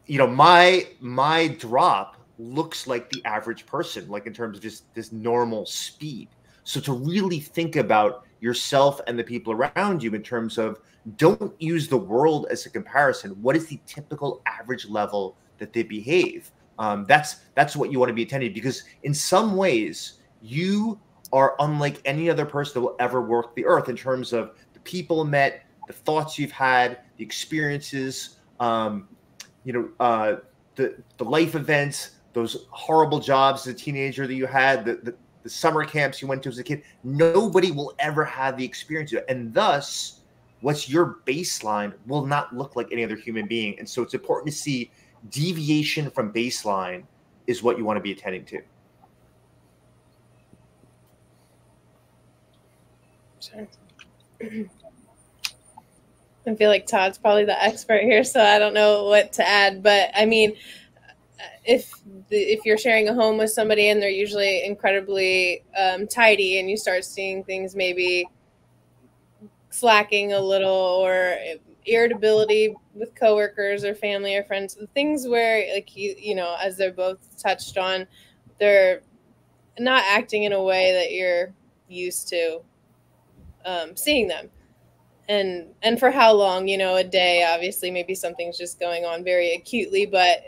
you know, my drop looks like the average person, like in terms of just this normal speed. So to really think about yourself and the people around you in terms of, don't use the world as a comparison. What is the typical average level that they behave? That's what you want to be attending, because in some ways you are unlike any other person that will ever walk the earth in terms of the people met, the thoughts you've had, the experiences, the life events, those horrible jobs as a teenager that you had, the summer camps you went to as a kid. Nobody will ever have the experience of it. And thus, what's your baseline will not look like any other human being. And so it's important to see deviation from baseline is what you want to be attending to. I feel like Todd's probably the expert here, so I don't know what to add. But I mean, if you're sharing a home with somebody and they're usually incredibly tidy, and you start seeing things maybe slacking a little, or irritability with coworkers or family or friends, things where, like, you know, as they're both touched on, they're not acting in a way that you're used to seeing them. And for how long, you know, a day, obviously maybe something's just going on very acutely, but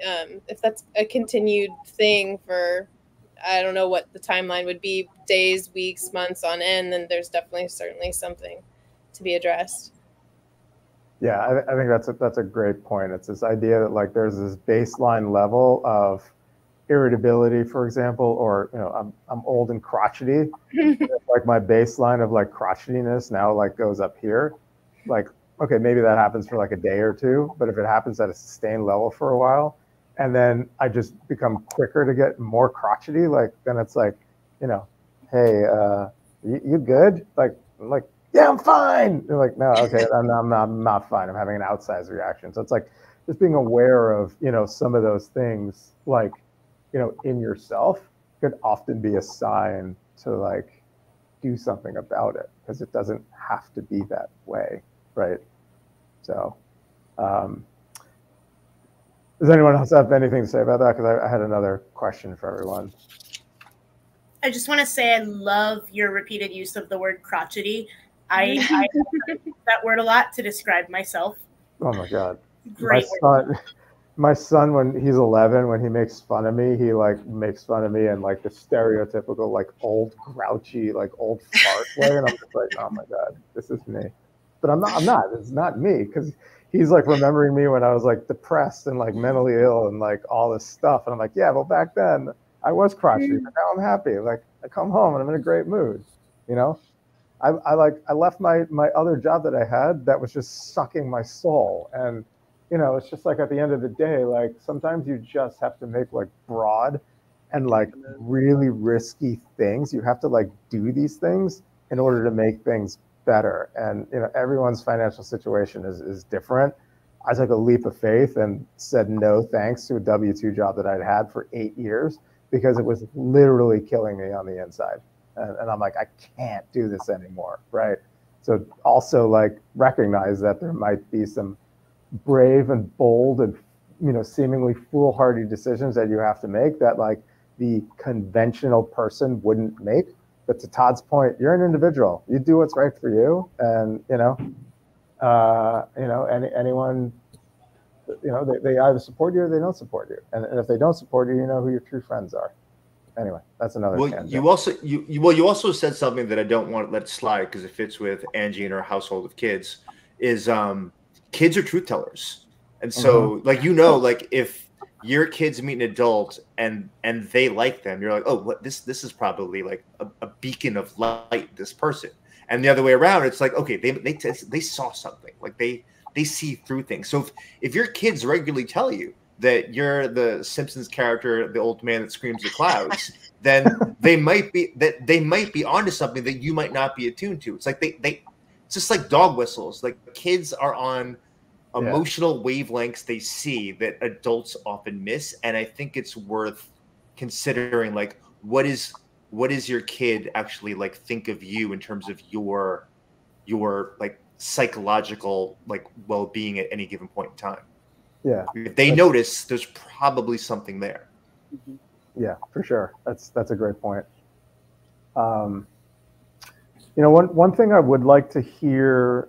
if that's a continued thing for, I don't know what the timeline would be, days, weeks, months on end, then there's certainly something to be addressed. Yeah, I think that's a great point. It's this idea that like there's this baseline level of irritability, for example, or, you know, I'm old and crotchety. Like my baseline of like crotchetiness now like goes up here. Like, okay, maybe that happens for like a day or two, but if it happens at a sustained level for a while, and then I just become quicker to get more crotchety, like then it's like, you know, hey, you good? Like, I'm like, yeah, I'm fine. They're like, no, okay, I'm not fine. I'm having an outsized reaction. So it's like just being aware of, you know, some of those things, like, you know, in yourself could often be a sign to like, do something about it, because it doesn't have to be that way, right? So does anyone else have anything to say about that? Because I had another question for everyone. I just want to say I love your repeated use of the word crotchety. I use that word a lot to describe myself. Oh my God. Great. My son, when he's 11, when he makes fun of me, he like makes fun of me in like the stereotypical like old grouchy, like old fart way. And I'm just like, oh my God, this is me. But I'm not, it's not me, because he's like remembering me when I was like depressed and like mentally ill and like all this stuff. And I'm like, yeah, well, back then I was crotchety, but now I'm happy. Like I come home and I'm in a great mood, you know? I left my other job that I had that was just sucking my soul. And, you know, it's just like at the end of the day, like sometimes you just have to make like broad and like really risky things. You have to like do these things in order to make things better. And, you know, everyone's financial situation is different. I took a leap of faith and said no thanks to a W-2 job that I'd had for 8 years, because it was literally killing me on the inside. And I'm like, I can't do this anymore, right? So also like recognize that there might be some brave and bold and, you know, seemingly foolhardy decisions that you have to make that like the conventional person wouldn't make. But to Todd's point, you're an individual. You do what's right for you, and anyone, you know, they either support you or they don't support you. And if they don't support you, you know who your true friends are. Anyway, that's another tangent. You also said something that I don't want to let slide because it fits with Angie and her household of kids. Is kids are truth tellers, and so like, you know, like if your kids meet an adult and they like them, you're like, oh, what this is probably like a beacon of light, this person. And the other way around, it's like, okay, they saw something, like they see through things. So if your kids regularly tell you that you're the Simpsons character, the old man that screams the clouds, then they might be onto something that you might not be attuned to. It's like it's just like dog whistles. Like kids are on emotional wavelengths they see that adults often miss. And I think it's worth considering, like, what is your kid actually like think of you in terms of your like psychological like well-being at any given point in time. Yeah. If they notice, there's probably something there. Yeah, for sure. That's a great point. You know, one thing I would like to hear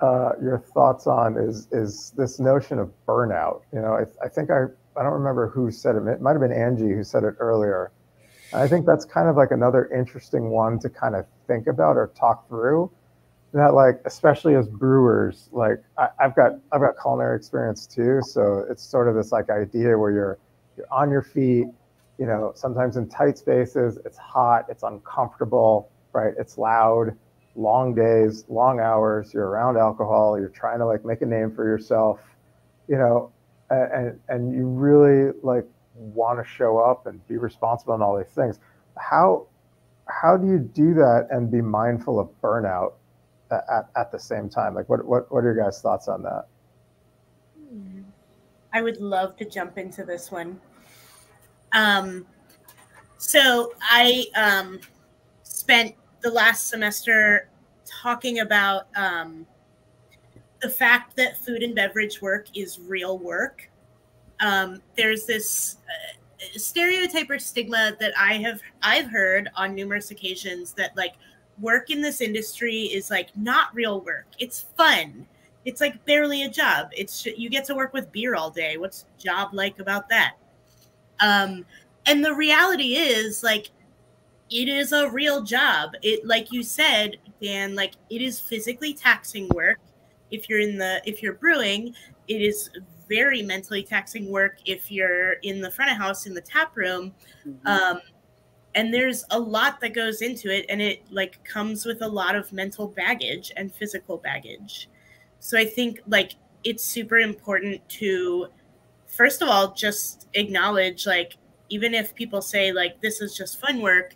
your thoughts on is this notion of burnout. You know, I think I don't remember who said it. It might have been Angie who said it earlier. I think that's kind of like another interesting one to kind of think about or talk through. That, like, especially as brewers, like I've got culinary experience too, so it's sort of this like idea where you're on your feet, you know, sometimes in tight spaces, it's hot, it's uncomfortable, right? It's loud, long days, long hours, you're around alcohol, you're trying to like make a name for yourself, you know, and you really like want to show up and be responsible and all these things. How do you do that and be mindful of burnout at the same time? Like, what are your guys' thoughts on that? I would love to jump into this one. So I spent the last semester talking about the fact that food and beverage work is real work. There's this stereotype or stigma that I've heard on numerous occasions that like work in this industry is like not real work. It's fun. It's like barely a job. You get to work with beer all day. What's job like about that? And the reality is, like, it is a real job. It, like you said, Dan, like it is physically taxing work. If you're brewing, it is very mentally taxing work. If you're in the front of house in the tap room, and there's a lot that goes into it, and it like comes with a lot of mental baggage and physical baggage. So I think like it's super important to, first of all, just acknowledge, like, even if people say like this is just fun work,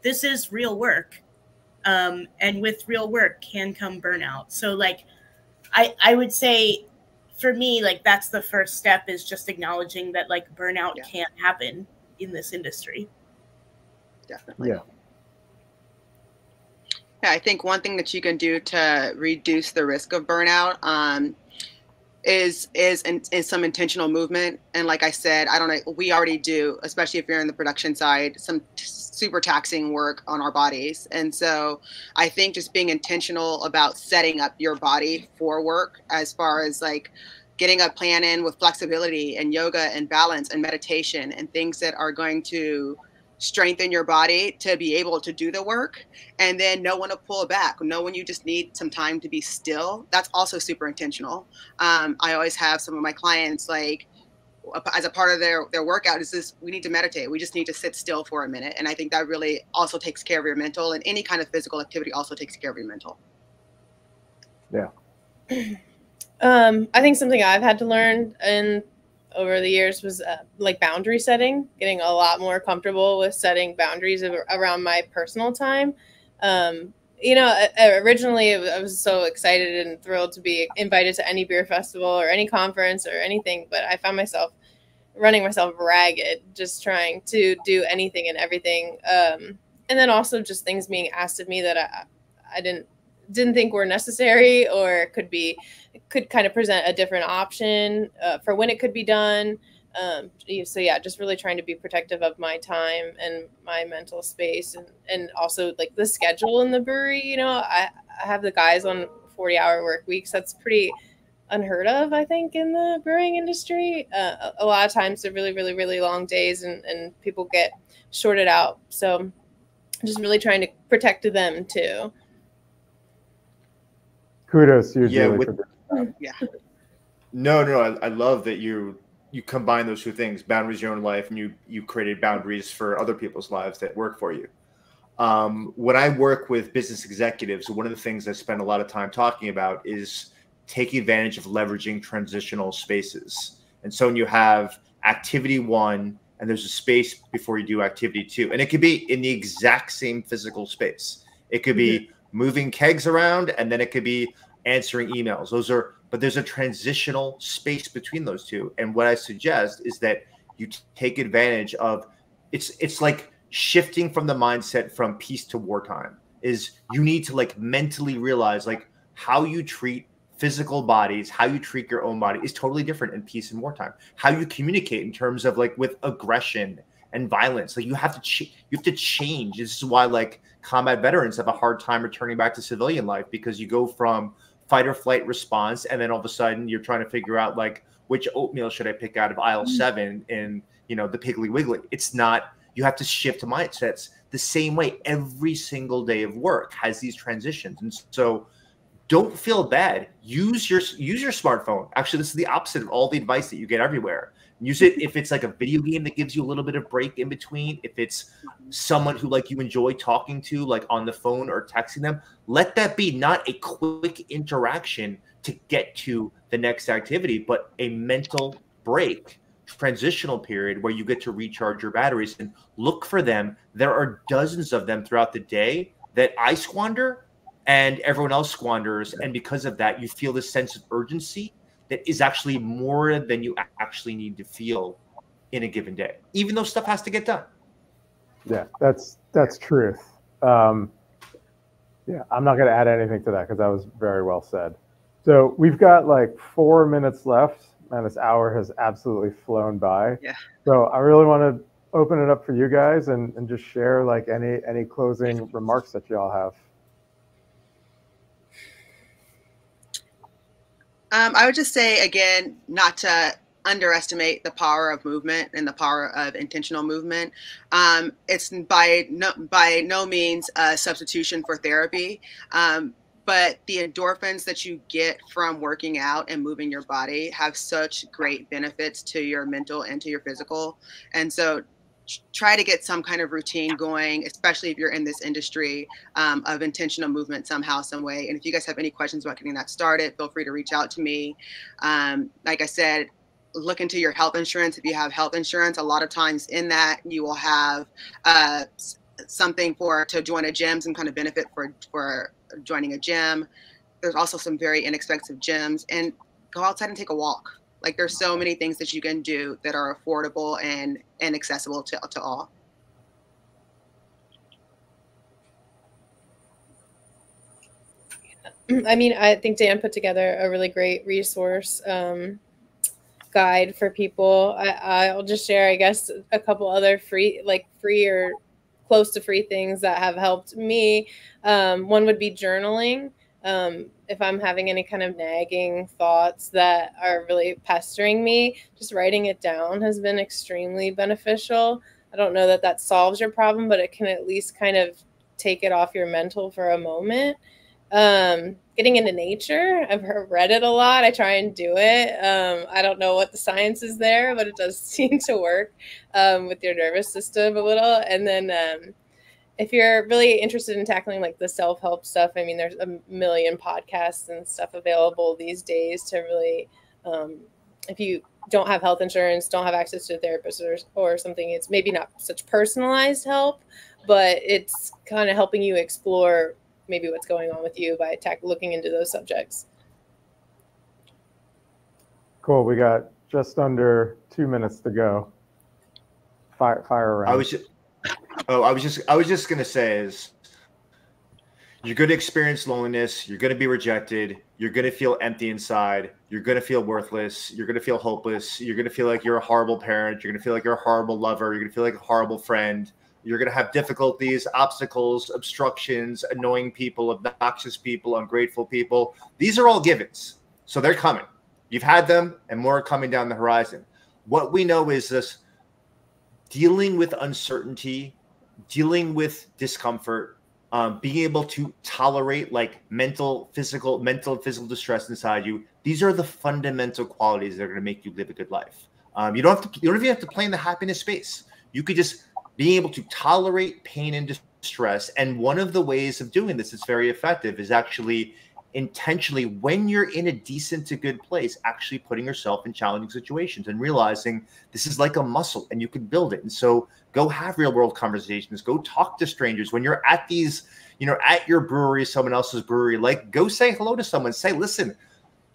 this is real work. And with real work can come burnout. So like I would say for me, like that's the first step, is just acknowledging that like burnout can't happen in this industry. Definitely. Yeah. Yeah, I think one thing that you can do to reduce the risk of burnout is some intentional movement. And like I said, I don't know, we already do, especially if you're in the production side, some super taxing work on our bodies. And so I think just being intentional about setting up your body for work, as far as like getting a plan in with flexibility and yoga and balance and meditation and things that are going to strengthen your body to be able to do the work, and then know when to pull back, know when you just need some time to be still. That's also super intentional. I always have some of my clients, like, as a part of their workout, is this: we need to meditate, we just need to sit still for a minute. And I think that really also takes care of your mental, and any kind of physical activity also takes care of your mental. Yeah. I think something I've had to learn over the years was like boundary setting, getting a lot more comfortable with setting boundaries around my personal time. Originally I was so excited and thrilled to be invited to any beer festival or any conference or anything, but I found myself running myself ragged, just trying to do anything and everything. And then also just things being asked of me that I didn't think were necessary, or could kind of present a different option for when it could be done. So yeah, just really trying to be protective of my time and my mental space, and also like the schedule in the brewery. I have the guys on 40-hour work weeks. That's pretty unheard of, I think, in the brewing industry. A lot of times they're really, really, really long days, and people get shorted out. So just really trying to protect them too. Kudos to you, Julie, for this. Yeah. No, I love that you combine those two things: boundaries in your own life, and you created boundaries for other people's lives that work for you. When I work with business executives, one of the things I spend a lot of time talking about is taking advantage of leveraging transitional spaces. And so when you have activity 1 and there's a space before you do activity 2, and it could be in the exact same physical space. It could be moving kegs around, and then it could be answering emails. But there's a transitional space between those two. And what I suggest is that you take advantage of it's like shifting from the mindset from peace to wartime. Is you need to like mentally realize like how you treat physical bodies, how you treat your own body is totally different in peace and wartime. How you communicate in terms of like with aggression and violence, like you have to change. This is why like combat veterans have a hard time returning back to civilian life, because you go from fight or flight response, and then all of a sudden you're trying to figure out like which oatmeal should I pick out of aisle 7 in the Piggly Wiggly. It's not. You have to shift mindsets the same way. Every single day of work has these transitions, and so don't feel bad. Use your smartphone. Actually, this is the opposite of all the advice that you get everywhere. Use it if it's like a video game that gives you a little bit of break in between. If it's someone who like you enjoy talking to, like on the phone or texting them, let that be not a quick interaction to get to the next activity, but a mental break, transitional period where you get to recharge your batteries, and look for them. There are dozens of them throughout the day that I squander and everyone else squanders. And because of that, you feel this sense of urgency that is actually more than you actually need to feel in a given day, even though stuff has to get done. Yeah, that's truth. Yeah, I'm not going to add anything to that because that was very well said. So we've got like 4 minutes left, and this hour has absolutely flown by. Yeah. So I really want to open it up for you guys and just share like any closing remarks that y'all have. I would just say, again, not to underestimate the power of movement and the power of intentional movement. It's by no means a substitution for therapy, but the endorphins that you get from working out and moving your body have such great benefits to your mental and to your physical. And so try to get some kind of routine going, especially if you're in this industry, of intentional movement somehow, some way. And if you guys have any questions about getting that started, feel free to reach out to me. Like I said, look into your health insurance. If you have health insurance, a lot of times in that you will have something to join a gym, some kind of benefit for joining a gym. There's also some very inexpensive gyms, and go outside and take a walk. Like there's so many things that you can do that are affordable and accessible to all. I mean, I think Dan put together a really great resource guide for people. I'll just share, I guess, a couple other free or close to free things that have helped me. One would be journaling. If I'm having any kind of nagging thoughts that are really pestering me, just writing it down has been extremely beneficial. I don't know that that solves your problem, but it can at least kind of take it off your mental for a moment. Getting into nature, I've read it a lot. I try and do it. I don't know what the science is there, but it does seem to work with your nervous system a little. And then if you're really interested in tackling like the self-help stuff, I mean, there's a million podcasts and stuff available these days to really, if you don't have health insurance, don't have access to a therapist or something, it's maybe not such personalized help, but it's kind of helping you explore maybe what's going on with you by looking into those subjects. Cool. We got just under 2 minutes to go. Fire around. I was just gonna say is you're going to experience loneliness. You're going to be rejected. You're going to feel empty inside. You're going to feel worthless. You're going to feel hopeless. You're going to feel like you're a horrible parent. You're going to feel like you're a horrible lover. You're going to feel like a horrible friend. You're going to have difficulties, obstacles, obstructions, annoying people, obnoxious people, ungrateful people. These are all givens. So they're coming. You've had them and more are coming down the horizon. What we know is this: dealing with uncertainty, dealing with discomfort, being able to tolerate like mental and physical distress inside you. These are the fundamental qualities that are going to make you live a good life. You don't even have to play in the happiness space. You could just be able to tolerate pain and distress. And one of the ways of doing this that's very effective is actually intentionally, when you're in a decent to good place, actually putting yourself in challenging situations and realizing this is like a muscle and you can build it. And so go have real world conversations, go talk to strangers. When you're at these, at your brewery, someone else's brewery, like go say hello to someone, say, listen,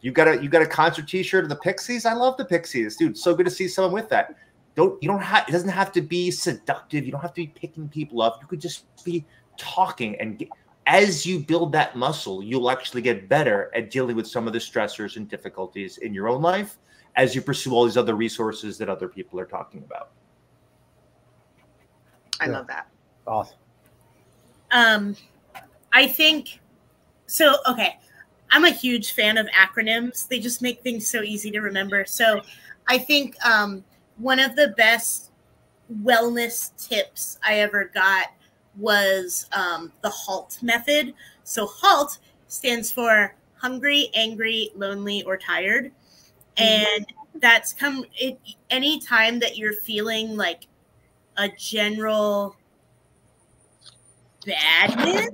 you got a concert t-shirt of the Pixies. I love the Pixies, dude. So good to see someone with that. It doesn't have to be seductive. You don't have to be picking people up. You could just be talking, and as you build that muscle, you'll actually get better at dealing with some of the stressors and difficulties in your own life as you pursue all these other resources that other people are talking about. I love that. Awesome. I think so. Okay. I'm a huge fan of acronyms. They just make things so easy to remember. So I think one of the best wellness tips I ever got was the HALT method. So HALT stands for hungry, angry, lonely, or tired. And that's any time that you're feeling like a general badness,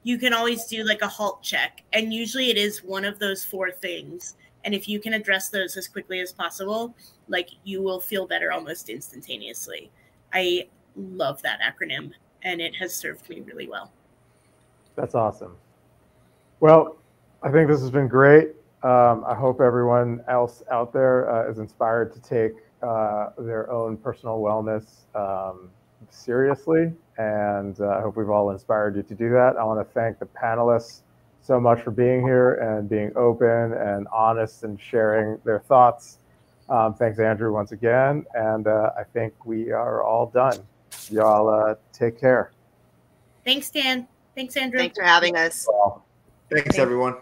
you can always do like a HALT check. And usually it is one of those 4 things. And if you can address those as quickly as possible, like you will feel better almost instantaneously. I love that acronym, and it has served me really well. That's awesome. Well, I think this has been great. I hope everyone else out there is inspired to take their own personal wellness seriously, and I hope we've all inspired you to do that. I want to thank the panelists so much for being here and being open and honest and sharing their thoughts. Thanks, Andrew, once again. And I think we are all done. Y'all take care. Thanks, Dan. Thanks, Andrew. Thanks for having us. Thanks, everyone.